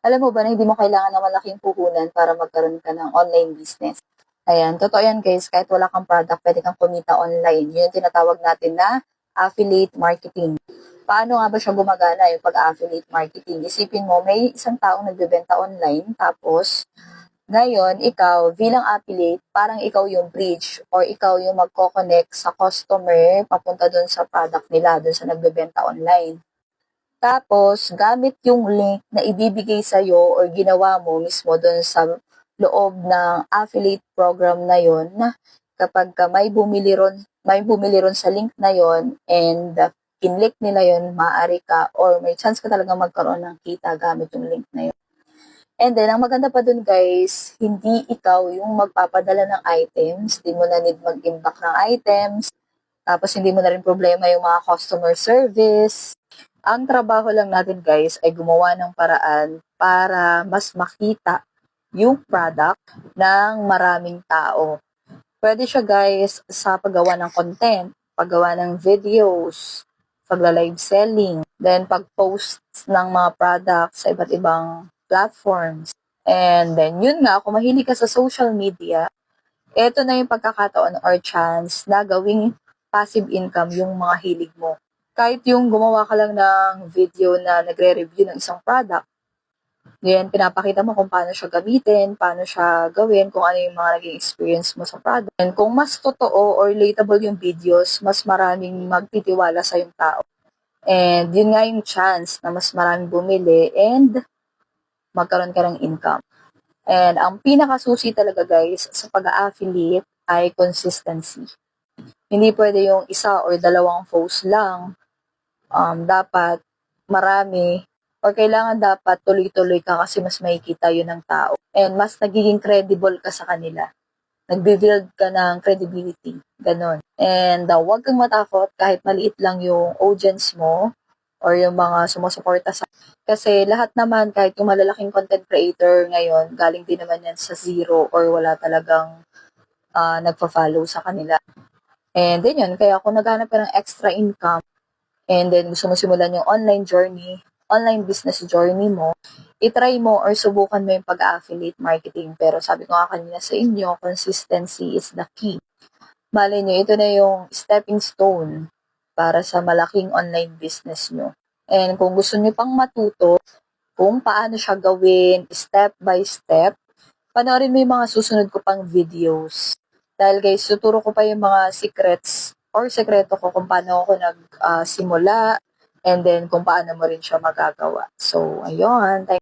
Alam mo ba na hindi mo kailangan ng malaking puhunan para magkaroon ka ng online business? Ayan, totoo yan guys, kahit wala kang product, pwede kang kumita online. Yun yung tinatawag natin na affiliate marketing. Paano nga ba siya gumagana yung pag-affiliate marketing? Isipin mo, may isang taong nagbebenta online, tapos ngayon, ikaw bilang affiliate, parang ikaw yung bridge or ikaw yung magko-connect sa customer papunta dun sa product nila, dun sa nagbebenta online. Tapos, gamit yung link na ibibigay sa'yo or ginawa mo mismo doon sa loob ng affiliate program na yon, na kapag may bumili ron sa link na yon and kinlik nila yon, maaari ka or may chance ka talaga magkaroon ng kita gamit yung link na yon. And then, ang maganda pa dun guys, hindi ikaw yung magpapadala ng items, hindi mo na need mag-imbak ng items, tapos hindi mo na rin problema yung mga customer service. Ang trabaho lang natin guys ay gumawa ng paraan para mas makita yung product ng maraming tao. Pwede siya guys sa paggawa ng content, paggawa ng videos, pagla-live selling, then pag-post ng mga products sa iba't ibang platforms. And then yun nga, kung mahilig ka sa social media, eto na yung pagkakataon or chance na gawing passive income yung mga hilig mo. Kahit yung gumawa ka lang ng video na nagre-review ng isang product, then pinapakita mo kung paano siya gamitin, paano siya gawin, kung ano yung mga naging experience mo sa product. And kung mas totoo or relatable yung videos, mas maraming magtitiwala sa yung tao. And yun nga yung chance na mas maraming bumili and magkaroon ka ng income. And ang pinakasusi talaga guys sa pag-affiliate ay consistency. Hindi pwede yung isa or dalawang post lang. Dapat marami or kailangan dapat tuloy-tuloy ka kasi mas makikita yun ng tao. And mas nagiging credible ka sa kanila. Nagbe-build ka ng credibility. Ganon. And huwag kang matakot kahit maliit lang yung audience mo or yung mga sumusuporta sa. Kasi lahat naman, kahit yung malalaking content creator ngayon, galing din naman yan sa zero or wala talagang nagpa-follow sa kanila. And then yun, kaya kung naghanap ka ng extra income, and then gusto mo simulan yung online business journey mo, itry mo or subukan mo yung pag-affiliate marketing. Pero sabi ko nga kanina sa inyo, consistency is the key. Malay nyo, ito na yung stepping stone para sa malaking online business nyo. And kung gusto nyo pang matuto kung paano siya gawin step by step, panoorin mo yung mga susunod ko pang videos. Dahil guys, tuturo ko pa yung mga secrets or sekreto ko kung paano ako nagsimula and then kung paano mo rin siya magagawa. So, ayun.